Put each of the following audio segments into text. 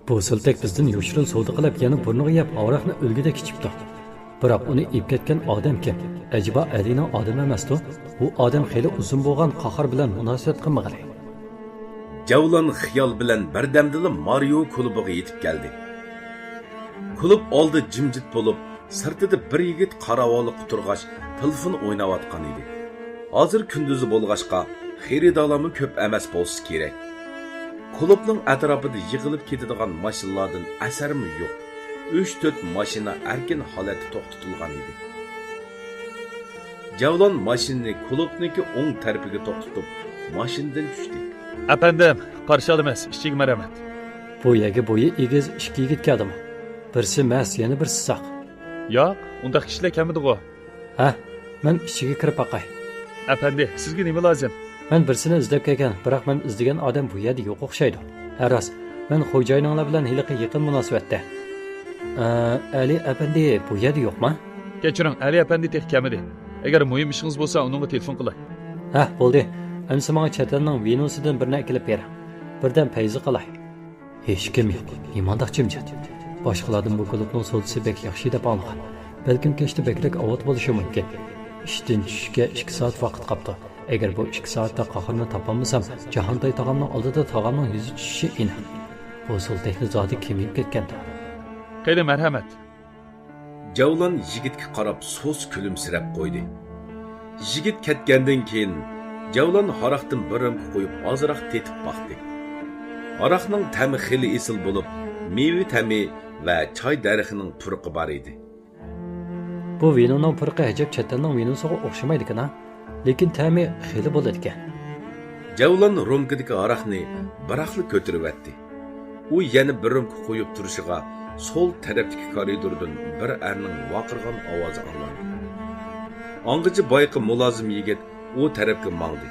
Bu siltak bizdan yo'shiril savdo qilib, yana burniga yeb avroqni o'lgudek ichibdi. Biroq uni ib ketgan odam kim? Ajiba Alining odami emasdi? Bu odam xeyli uzun bo'lgan qahar bilan munosabat qilmag'ali. Javlon xiyol bilan birdamdila Mario klubiga yetib keldi. Klub oldi jimjit bo'lib, sirtida bir yigit qaravoliq turg'ach, telefon o'ynayotgan edi. Hozir kunduzi bo'lg'achqa, xaridorlarmi ko'p emas bo'lsa kerak. Klubning atrofida yig'ilib ketadigan mashinalardan asarmi yo'q. 3-4 mashina erkin holatda to'xtatilgan edi. Javlon mashinani klubniki o'ng tarafiga to'xtatib, mashinadan tushdi. Efendim, qarshi olamiz, ishchiga marhamat. Bu yerga bo'yi egiz ikki yigit keldimi? Birsi mas, yana birsi saq. Yo'q, undaq kishilar kamidi-ku. Ha, men ichiga kirib baqay. Efendi, sizga nima lozim? Men birsini izlab kelgan, biroq men izlagan odam bu yerda yo'q o'xshaydi. Haras, men xo'jayininglar bilan hiliqi yaqin munosabatda. Ali efendi bu yerda yo'qmi? Kechiring, Ali efendi tek kamidi. Agar muhim ishingiz bo'lsa, uningga telefon qilay. Ha, bo'ldi. Endi menga chatanning vinosidan birini kelib ber. Birdan payzi qilay. Hech kim yo'q. Imonda jimjit. Boshqalardan bu klubning so'disi bek yaxshi deb olgan. Balkim kechda bekrak avot bo'lishi mumkin. Ishdan tushishga 2 soat vaqt qoldi. Agar bu 2 soatda qahirni topolmasam, Jahonday tog'amning oldida tog'amning yuzi tushishi aniq. Bu sultakni zoti kemib ketgandi. Qayda marhamat. Javlon yigitga qarab so'z kulimsirab qo'ydi. Yigit ketgandan keyin Javlon haraqdan birim qo'yib ozroq tetib baqdi. Haraqning ta'mi xili esil bo'lib, meva ta'mi va choy daraxining purqi bor edi. Bu vinoning purqi ajab chatanning vinosiga o'xshamaydi-ku, lekin ta'mi xili bo'ladi ekan. Javlon romkadagi haraqni biraqli ko'tarib u yana birim qo'yib turishiga sol tarafdagi koridordan bir erning vaqirgan ovozi anglandi. Angichi boyqi mulozim yigit u tarafga mangdi.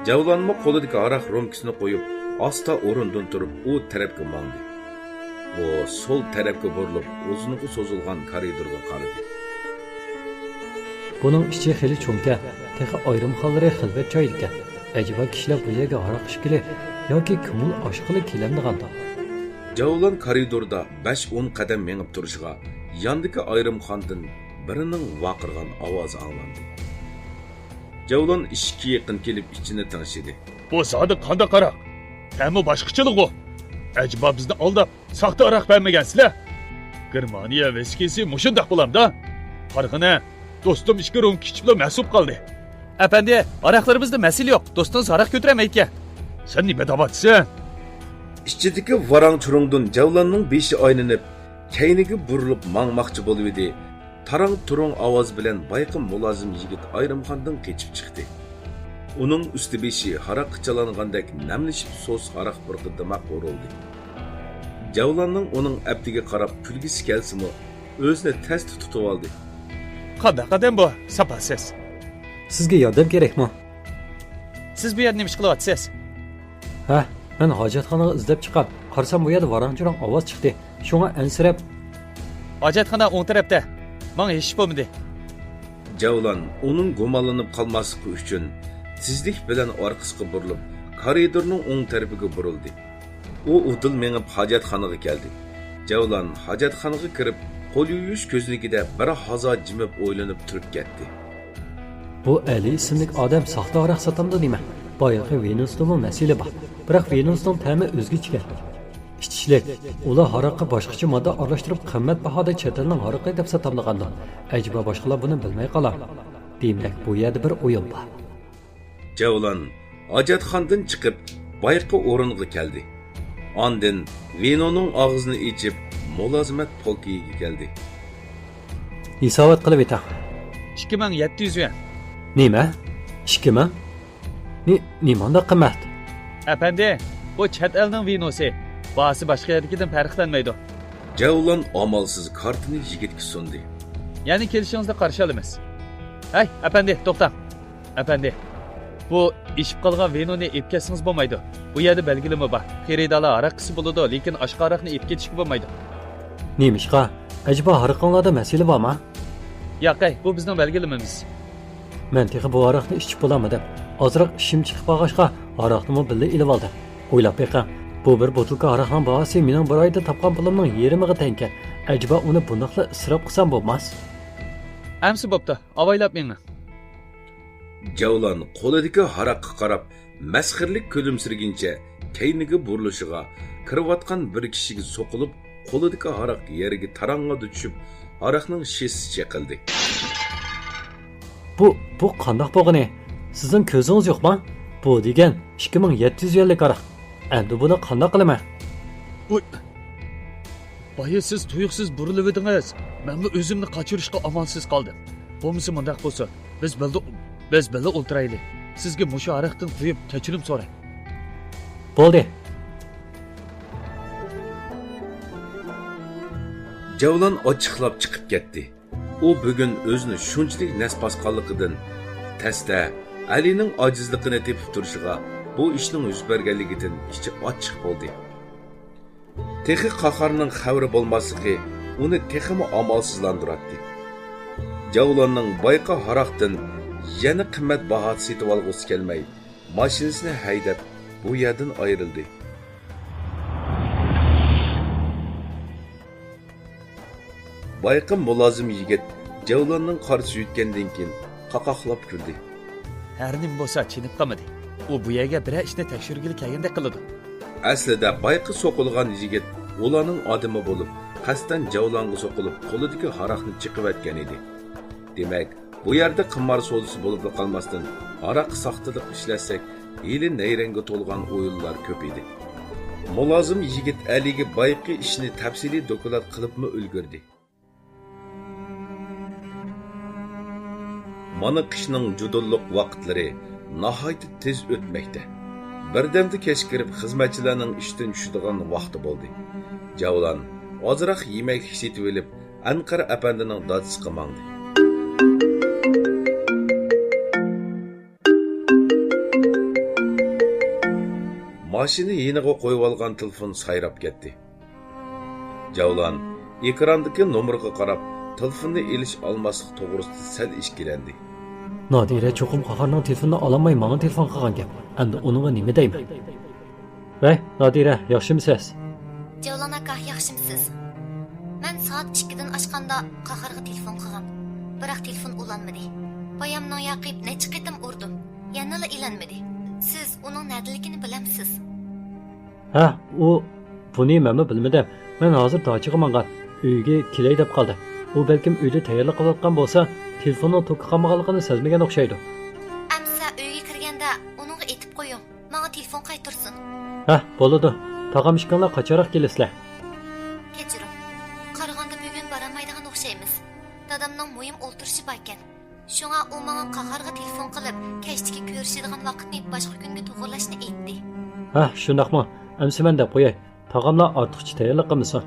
Javlonmi qo'lidagi haraq romkasini qo'yib, asta o'rindan turib u tarafga mangdi. O sol tarafga burilib, o'zining so'zilgan koridorga qaradi. Buning ichi xili cho'nka, texi ayrim xollari xilvat joy ekan. Ajiba kishilar bu yerga haraq ishkili yoki kumul oshqili kelandiganda. Javlon koridorda 5-10 qadam menib turishiga, yandagi ayrim xondan birining vaqirgan ovozi anglandi. Javlon ishga yaqin kelib ichini tinchidi. Bu sodiq qanda qaraq. Ta'mi boshqachilik u. Ajiba bizni aldab, saxta aroq bermagansizlar. Germaniya viskisi mushundaq bo'lamda. Qarg'ina, do'stim ishga rom kichibla mas'ul qoldi. Efendi, aroqlarimizda mas'ul yo'q. Do'stingiz aroq ko'tiramaydi. Sen nima davatsan? İçideki varang çurungdun Javlonning beshi aylanib, kayniga burilib mangmoqchi bo'lib edi. Tarang turung ovoz bilan bayqim mulozim yigit ayrimxondan qechib chiqdi. Uning usti beshi haraq qichalangandek namlishib so'z haraq burqidimaq o'rildi. Javlonning uning abdiga qarab kulgisi kelsimi, o'zini tez tutib oldi. Qanday qadam bu? Sapasiz. Sizga yordam kerakmi? Siz bu yerda nima ish qilyapsiz? Ha, men hojatxonaga izlab chiqib, qarsam bu yerda varang-churang ovoz chiqdi. Shunga ansirab, hojatxona o'ng tarafda. Menga hech bo'lmadi. Javlon uning go'malanib qolmasligi uchun tezlik bilan orqasiga burilib, koridorning o'ng tarafiga burildi. U udil menib hojatxonaga keldi. Javlon hojatxonaga kirib, qo'l yuvish ko'zligida bir hazo jimib o'ylanib turib ketdi. Bu Ali ismli odam saxta aroq sotamdi nima? Boyaqi Venusdami masala bor. Biroq Venusning ta'mi o'zgacha. İşçilik, ular haraqqa boshqacha modda aralashtirib qimmat bahoda chatanning haraqi deb sotamlaganda, ajiba boshqalar buni bilmay qolar. Demak, bu yerda bir o'yin bor. Javlon hojatxonadan chiqib, boyaqi o'ringa keldi. Ondan vinoning og'zini ichib, mulozimat polkiga keldi. Hisobot qilib eta. 2700 yuan. Nima? 2000? Nimanda qimmat? Efendi, bu chet elning vinosi. Bahsi başqa yerdagidan farqlanmaydi. Javlon amalsiz kartini yigitga sundi. Ya'ni kelishingizda qarshi olamiz. Hey, efendi, to'xtang. Efendi, bu ishib qolgan vinoni ep ketsangiz bo'lmaydi. Bu yerda belgilama bor. Xaridorlar aroq qisi bo'ladi, lekin oshqa aroqni ep ketishga bo'lmaydi. Nemishqa? Ajiba haraqonlarda masala bormi? Yo'q, bu bizning belgilamamiz. Men texi bu aroqni ichib bo'lamadim. Ozroq ishim chiqib qolg'achqa aroqni birga ilib oldim. O'ylab beqam. Bu bir butulka araqning bahası mening bir oyda topgan pulimning yarimiga teng. Acaba uni bunaqla isrof qilsam bo'lmas? Amsi bo'pti, avaylab meni. Javlon qo'lidagi haraqqa qarab, masxirlik kulimsirguncha keyniga burilishiga, kirayotgan bir kishiga so'qilib, qo'lidagi haraq yeriga tarangga tushib, haraqning shisi chaqildi. Bu qandoq bo'lgani? Sizning ko'zingiz yo'qmi? Bu degan 2700 yillik araq. Endi buni qandoq qilaman? Oy. Boya siz tuyuqsiz burilib edingiz. Men bu o'zimni qochirishga amonsiz qoldim. Bo'lmasa mundaq bo'lsa, biz birga o'ltiraylik. Sizga mushu araqdan quyib kechirim so'ray. Bo'ldi. Javlon ochiqlab chiqib ketdi. U bugun o'zini shunchalik nasbasqonligidan tasda Alining ojizligini tepib turishiga, bu ishning yuz berganligidan ichi ochiq bo'ldi. Texi Qaharning xavri bo'lmasligi uni teximi amalsizlantirdi. Javlonning bayqa haraqdan yana qimmat baho setib olg'usi kelmay, mashinasini haydab bu yerdan ayrildi. Bayqa mulozim yigit Javlonning qarshi yutgandan keyin qaqaqlab kuldi. Har nim bo'lsa chinib qolmadi. U bu yerga bir ishni tekshirgili kelganda qiladi. Aslida bayqa so'qilgan yigit ularning odami bo'lib, qasdan Javlonga so'qilib, qo'lidagi haraqni chiqib etgan edi. Demak, bu yerda qimor savdosi bo'lib qolmasdan, haraq soxtalik ishlasak, yili nayranga to'lgan o'yinlar ko'p edi. Mulozim yigit Aliga bayqi ishni tafsiliy doklad qilibmi ulgurdi. Mana qishning judulliq vaqtlari nihoyat tez o'tmoqda. Birdamda kech kirib xizmatchilarning ishdan tushadigan vaqti bo'ldi. Javlon ozroq yemak hissetib olib, Anqar apandining dodisiga mangdi. Mashina yeniga qo'yib olgan telefon sayrab ketdi. Javlon ekrandagi nomerga qarab, telefonni elish olmaslik to'g'risida sal ishkilandi. Nadira cho'qim Qaharning telefonini olmay menga telefon qilgan gap. Endi uningga nima deyman? Voy, Nadira, yaxshimisiz? Javlon aka, yaxshimisiz? Men soat 2dan oshganda Qaharga telefon qilgan. Biroq telefon ulanmadi. Boyamning yaqib necha qitim urdim. Yana ilanmadi. Siz uning nadaligini bilamsiz? Ha, buni men bilmadim. Men hozir Tochiga mangan. Uyga kelay deb qoldi. U balkim uyda tayyorlik qilayotgan bo'lsa, telefonning to'ki qolmaganligini sezmagan o'xshaydi. Amsa uyga kirganda uningga aytib qo'ying. Menga telefon qaytarsin. Ha, bo'ladi. Tag'am ishkanlar qachonroq kelasizlar? Kechiring. Qarag'anda bugun baramaydigan o'xshaymiz. Dadamning muhim o'ltirishi bor ekan. Shunga u menga Qaharga telefon qilib, kechdagi ko'rishadigan vaqtni boshqa kunga to'g'rilashni aytdi. Ha, shundaqmi? Amsa men deb qo'yay. Tag'amlar ortiqcha tayyorlik qilmasa.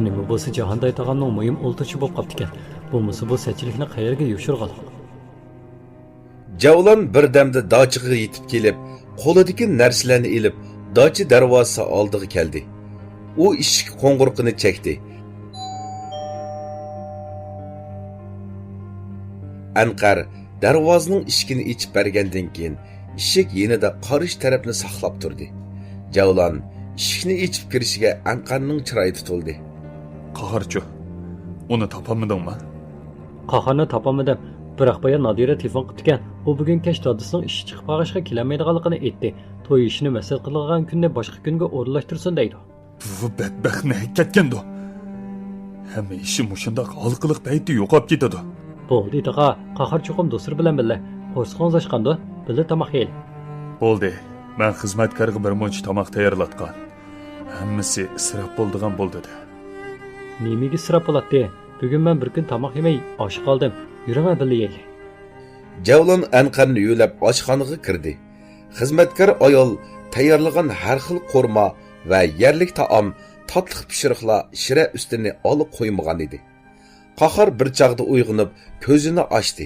Nima bo'lsa jahonday tag'amning muhim o'ltirishi bo'lib qoldi ekan. Bo'lmasa bu sechilikni qayerga yushirgan? Javlon birdamda dachiga yetib kelib, qo'lidagi narsalarni elib, dachi darvozasi oldiga keldi. U eshik qo'ng'irqini chekdi. Anqar darvozaning eshigini ichib bergandan keyin eshik yenida qarish tarafni saqlab turdi. Javlon eshikni ichib kirishiga Anqarning chiroyi tutildi. Qaharchi, uni topolmadingmi? Qaharni topolmadim. Biroq boya Nadira telefon qilib ekan. U bugun kech dadisining ishi chiqib qolishga kelmaydiganligini aytdi. To'y ishini masal qilgan kunni boshqa kunga o'rinlashtirsin deydi. Bu badbaxtni ketgandi. Hamma ishi mushundoq halqiliq payti yo'qolib ketadi. Bo'ldi, taqa, Qahar cho'qim do'stir bilan birga qo'rsqon ochganda birga tomoq yeylik. Bo'ldi. Men xizmatkorga bir munch tomoq tayyorlatgan. Hammasi isrof bo'ldigan bo'ldi. Nimaga isrof bo'ladi? Bugun men bir kun tomoq yemay osh qoldim. Yuraman birga yeylik. Javlon Anqarni yo'lab oshxonaga kirdi. Xizmatkor ayol tayyorlagan har xil qo'rma va yerlik taom, tatliq pishiriqlar shira ustini olib qo'ymagan edi. Qahar bir chaqda uyg'onib, ko'zini ochdi.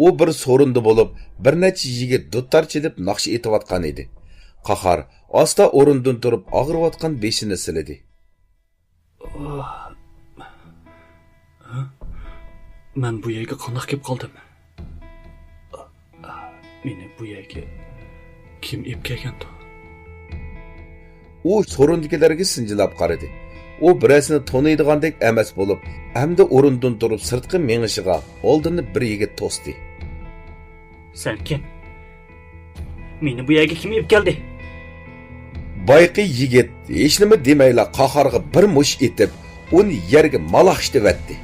U bir so'rinda bo'lib, bir necha yigit duttar chelib naqsh etayotgan edi. Qahar asta o'rindan turib, og'riyotgan beshini siladi. Men bu yerga qanday kelib qoldim? Meni bu yerga kim ib kelgandi? u so'rindikilarga sinjilab qaradi. U birasini taniydigandek emas bo'lib, hamda o'rindan turib sirtqi meng'ishiga oldini bir yigit to'sdi. Sen kim? Meni bu yerga kim olib keldi? Bayqi yigit hech nima demayla Qaharga bir mush etib, uni yerga malaxshtivatdi.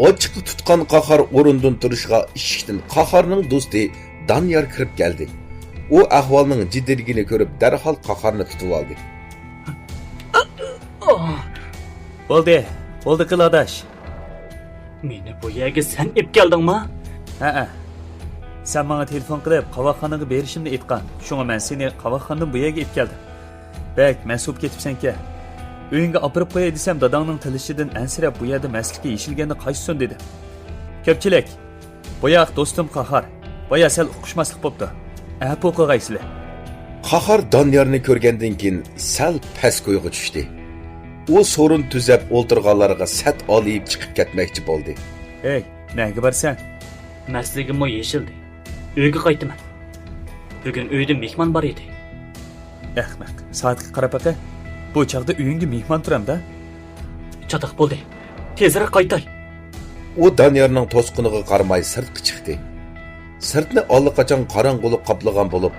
Ochiqi tutgan Qahar o'rindan turishga eshikdan Qaharning do'sti Danyar kirib keldi. U ahvolning jiddiyligini ko'rib, darhol Qaharni tutib oldi. Bo'ldi qiladash. Meni bu yerga sen olib keldingmi? Ha. Sen bana telefon qilib, qavoqxonaga berishimni aytgan. Shunga men seni qavoqxonadan bu yerga olib keldim. Bek, mas'ub ketibsan-ki. Uyingga opirib qo'yay desam, dadangning tilishidan ansirab bu yerda maslikka yeshilganda qaysisin dedi. Ko'pchilik, bu yoq do'stim Qahar. Boya sal uqishmaslik bo'pti. Apo qo'g'aysizlar. Qahar Danyarni ko'rgandan keyin sal past qo'yga tushdi. U so'rin tuzab o'ltirganlarga sat olib chiqib ketmoqchi bo'ldi. Ey, nega borsan? Masligim mo yeshildi. Uyga qaytaman. Bugun uyda mehmon bor edi. Ahmaq, soatga qarab baqa. Bu chaqda uyingga mehmon turamda. Chatoq bo'ldi. Tezroq qaytay. U Danyarning to'sqiniga qaramay sirtga chiqdi. Sirtni allaqachon qorong'ulik qoplagan bo'lib,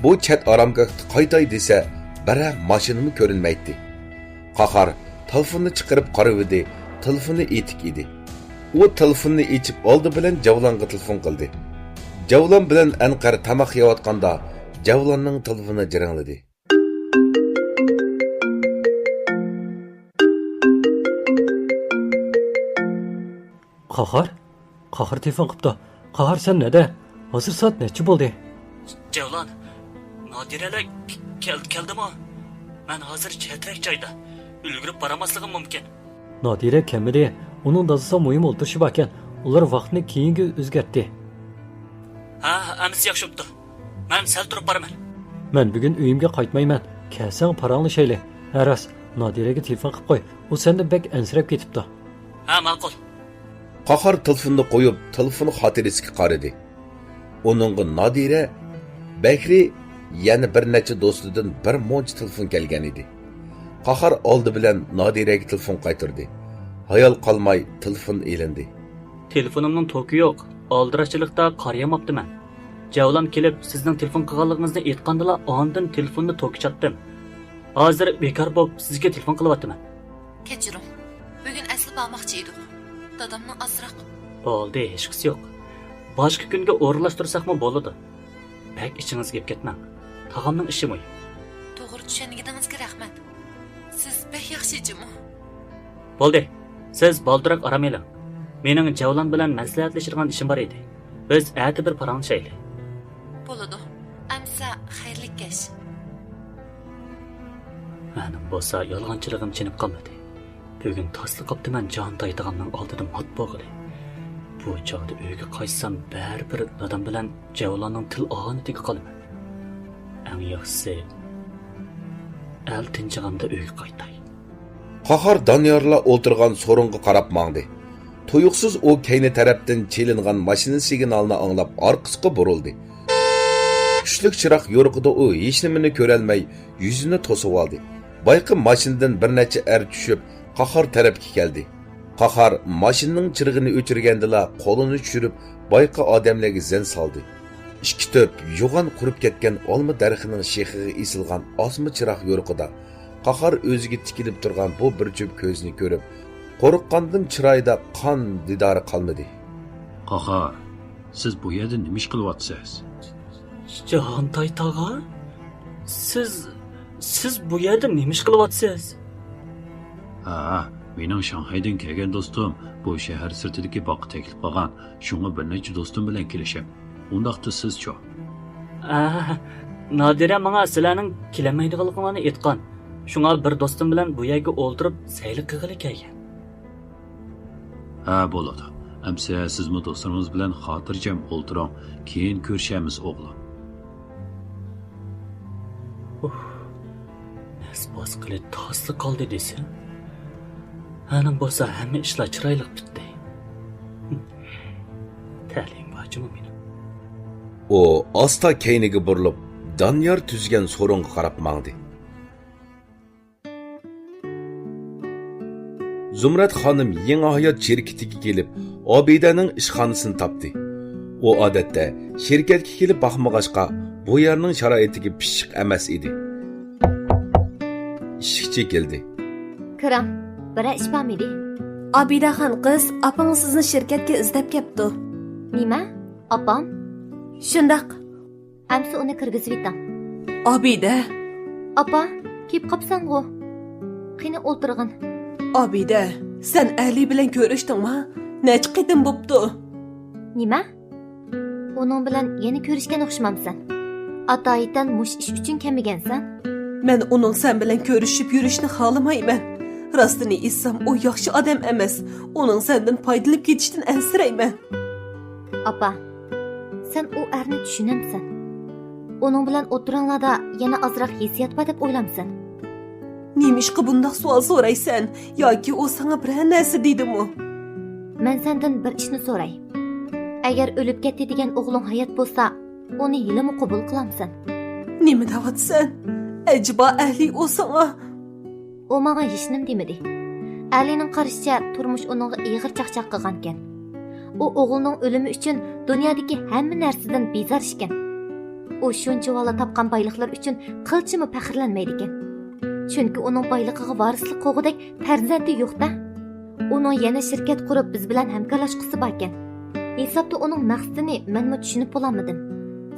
bu chat oromgohga qaytay desa, bira mashinami ko'rinmaydi. Qahar telefonni chiqarib qaraydi, telefoni etik edi. U telefonni ichib oldi bilan Javlonga telefon qildi. Javlon bilan Anqar tamoq yeyotganda Javlonning telefoni jiringladi. Qahar telefon qilibdi. Qahar sen neda? Hozir soat necha bo'ldi? Javlon, Nodiralar keldimi? Men hozir chetrak joyda. Ulgurib boramasligim mumkin. Nodira kamida uning dazasa muhim o'ltirishi bor ekan. Ular vaqtni keyinga o'zgartdi. Ha, amsi yaxshi bo'pti. Men sal turib boraman. Men bugun uyimga qaytmayman. Kelsang parangli shayli. Aras, Nodiraga telefon qilib qo'y. U senda bek ansirab ketibdi. Ha, ma'qul. Qahar telefonni qo'yib, telefon xotirasiga qaradi. Uningga Nodira, Bakri yana bir necha do'stidan bir moncha telefon kelgan edi. Qahar oldi bilan Nodiraga telefon qaytirdi. Hayal qolmay telefon elindi. Telefonimning toki yo'q. Oldirashchilikda qarayamaptiman. Javlon kelib, sizning telefon qilganligingizni aytgandilar, ondan telefonni toki chatdim. Hozir bekor bo'lib sizga telefon qilyapman. Kechiring. Bugun asli bormoqchi edik. Dadamning azroq. Bo'ldi, hech qisi yo'q. Boshqa kunga o'rinlashtirsakmi bo'ladi. Bak ichingizga yeb ketmang. Tag'amning ishi muhim. To'g'ri tushunganingizga rahmat. Siz bek yaxshijimi? Bo'ldi. Siz boldiroq aram eling. Mening Javlon bilan maslahatlashadigan ishim bor edi. Biz ati bir paranglashayli. Bo'ladi. Amsa xayrli kesh. Mening bo'lsa yolg'onchiligim chinib qolmadi. Bugun tasliq qoptiman jon taydiganning oldida mat bo'g'ili. Bu chog'da uyga qaytsam baribir dadam bilan Javlonning til og'anitiga qolaman. Eng yaxshisi al tinchig'anda uyga qaytay. Qahar Danyarla o'ltirgan so'ringa qarab mangdi. Tuyuqsiz o kayni tarafdan chelingan mashina signalini anglab orqasiga burildi. Kuchlik chiroq yo'riqida u hech nimani ko'rolmay yuzini to'sib oldi. Bayqi mashinadan bir necha tushib Qahar tarafga keldi. Qahar mashinaning chirig'ini o'chirgandila qo'lini tushirib bayqi odamlarga zan soldi. Ikki to'p yo'g'on qurib ketgan olma daraxining shexiga esilgan osma chiroq yo'riqida Qahar o'ziga tikilib turgan bu bir cho'p ko'zni ko'rib, qo'rqqandan chiroyida qon didori qolmadi. Qahar, siz bu yerda nima ish qilyapsiz? Jahantay tog'a, siz bu yerda nima ish qilyapsiz? Ha, mening Shanxaydan kelgan do'stim bu shahar sirtidagi boqqa taklif qilgan. Shunga bir necha do'stim bilan kelishim. Undaqda siz-chi? Nodira menga sizlarning kelmaydiganligingizni aytgan. Shunga bir do'stim bilan bu yerga o'ltirib sayli qilg'ili kelgan. Ha, bo'ladi. Amsa sizmi do'stlaringiz bilan xotirjam o'ltiring, keyin ko'rishamiz o'g'lim. Nasbos qilib tasliq qoldi desa. Anim bo'lsa hamma ishlar chiroyli bitdi. Ta'lim bojimi meni. O asta keyniga burilib, Danyar tuzgan so'ringa qarab mangdi. Zumrat xonim yangi hayot şirketiga kelib, Obidaning ishxonasini topdi. U odatda shirkatga kelib boqmag'achqa, bu yerning sharoitiga pishiq emas edi. Ishchi keldi. Kiram, bir ish bormidi? Obidaxon qiz, opang sizni shirkatga izlab kelibdi. Nima? Opam? Shundoq. Amsi uni kirgizib eting. Obida, Opa, kelib qopsan-ku. Qani o'ltirg'in. Obida, sen Ali bilan ko'rishdingmi? Necha qitim bo'pti? Nima? Uning bilan yana ko'rishgan o'xshamamsan. Atoyidan mush ish uchun kelmagansan? Men uning sen bilan ko'rishib yurishni xohlamayman. Rostini aytsam, u yaxshi odam emas. Uning sendan foydalanib ketishdan ansirayman. Opa, sen u erni tushunamsan. Uning bilan o'tiranglarda yana ozroq hissiyat bor deb o'ylamsan. Nimishqa bundoq savol so'raysan yoki u senga biror narsa deydimi? Men sendan bir ishni so'ray. Agar o'lib ketdi degan o'g'ling hayot bo'lsa, uni yilimi qabul qilamsan? Nima deyapsan? Acaba ahli o senga? U menga hech nima demadi. Alining qarashicha turmush uningga ig'ir chaqchaq qilgan ekan. U o'g'lining o'limi uchun dunyodagi hamma narsadan bezor ekan. U shuncha vala topgan boyliklar uchun qilchimi faxrlanmaydi ekan. Chunki uning boyligiga varislik qo'g'idek farzandi yo'q-da. Uning yana shirkat qurib biz bilan hamkorlashqisi bor ekan. Hisobda uning maqsadini menmi tushunib bo'lmadim.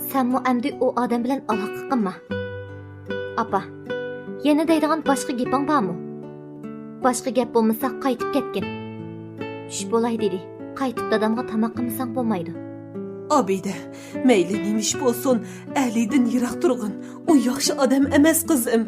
Senmi endi u odam bilan aloqa qilma. Apa, yana deydigan boshqa gaping bormi? Boshqa gap bo'lmasa qaytib ketgin. Tush bo'lay dedi. Qaytib dadamga tamoq qilmasang bo'lmaydi. Obida, mayli nemish bo'lsin, Alidan yiroq turg'in. U yaxshi odam emas qizim.